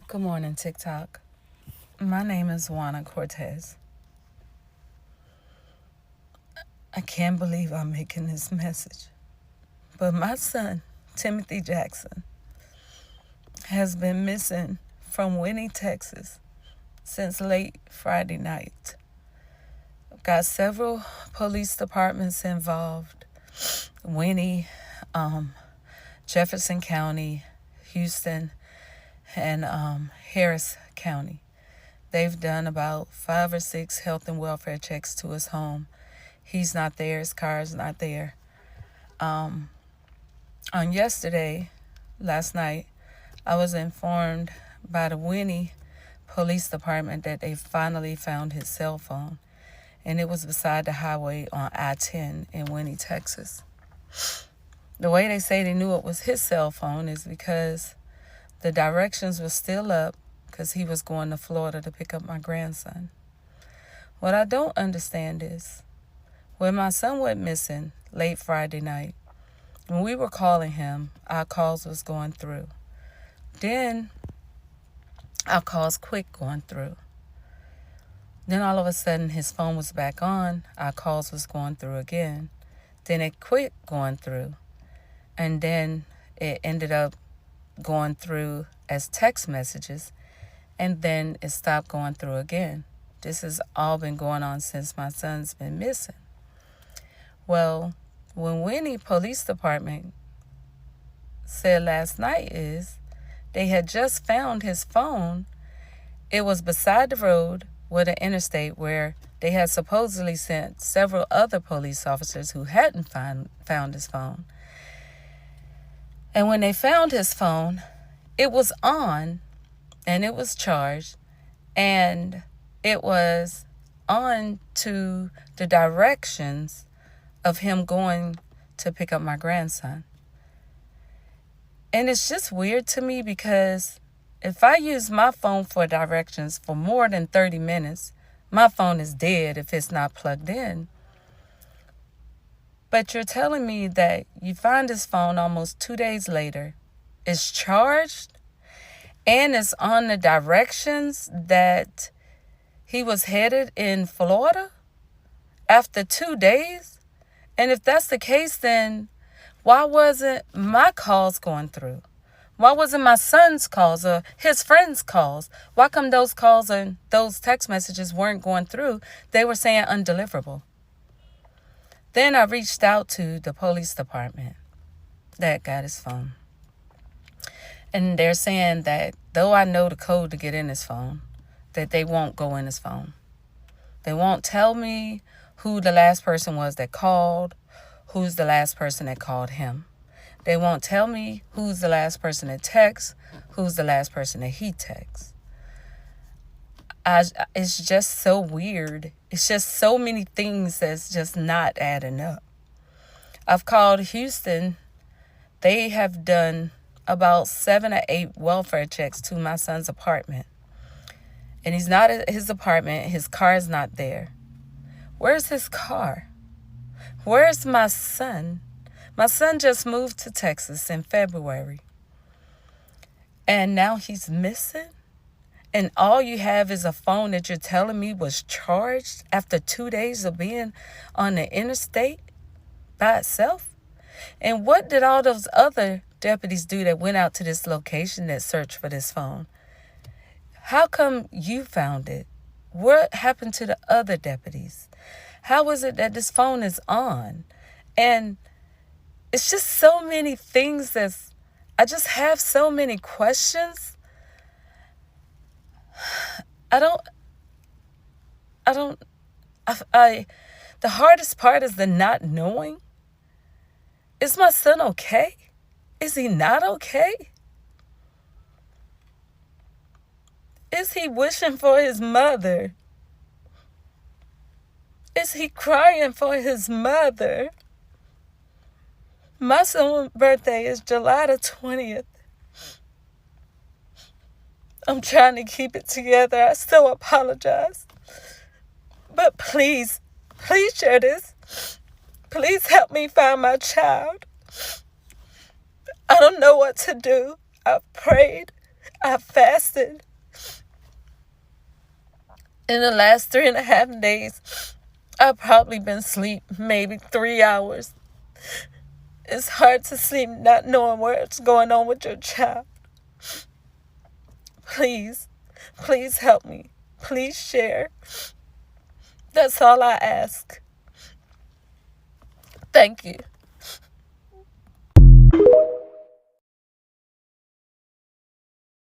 Good morning, TikTok. My name is Juana Cortez. I can't believe I'm making this message, but my son, Timothy Jackson, has been missing from Winnie, Texas since late Friday night. I've got several police departments involved. Winnie, Jefferson County, Houston, and Harris County. They've done about 5 or 6 health and welfare checks to his home. He's not there. His car's not there. On last night, I was informed by the Winnie Police Department that they finally found his cell phone, and it was beside the highway on I-10 in Winnie, Texas. The way they say they knew it was his cell phone is because the directions were still up because he was going to Florida to pick up my grandson. What I don't understand is, when my son went missing late Friday night, when we were calling him, our calls was going through. Then our calls quit going through. Then all of a sudden his phone was back on, our calls was going through again. Then it quit going through. And then it ended up going through as text messages, and then it stopped going through again. This has all been going on since my son's been missing. Well, when Winnie Police Department said last night is they had just found his phone. It was beside the road with an interstate where they had supposedly sent several other police officers who hadn't found his phone. And when they found his phone, it was on and it was charged, and it was on to the directions of him going to pick up my grandson. And it's just weird to me because if I use my phone for directions for more than 30 minutes, my phone is dead if it's not plugged in. But you're telling me that you find his phone almost 2 days later, it's charged, and it's on the directions that he was headed in Florida after 2 days? And if that's the case, then why wasn't my calls going through? Why wasn't my son's calls or his friends' calls? Why come those calls and those text messages weren't going through? They were saying undeliverable. Then I reached out to the police department that got his phone. And they're saying that though I know the code to get in his phone, that they won't go in his phone. They won't tell me who the last person was that called, who's the last person that called him. They won't tell me who's the last person that texts, who's the last person that he texts. It's just so weird. It's just so many things that's just not adding up. I've called Houston. They have done about 7 or 8 welfare checks to my son's apartment. And he's not at his apartment. His car is not there. Where's his car? Where's my son? My son just moved to Texas in February. And now he's missing? And all you have is a phone that you're telling me was charged after 2 days of being on the interstate by itself? And what did all those other deputies do that went out to this location that searched for this phone? How come you found it? What happened to the other deputies? How is it that this phone is on? And it's just so many things I just have so many questions. The hardest part is the not knowing. Is my son okay? Is he not okay? Is he wishing for his mother? Is he crying for his mother? My son's birthday is July the 20th. I'm trying to keep it together. I still apologize. But please share this. Please help me find my child. I don't know what to do. I've prayed. I fasted. In the last 3.5 days, I've probably been asleep maybe 3 hours. It's hard to sleep not knowing what's going on with your child. Please, please help me. Please share. That's all I ask. Thank you.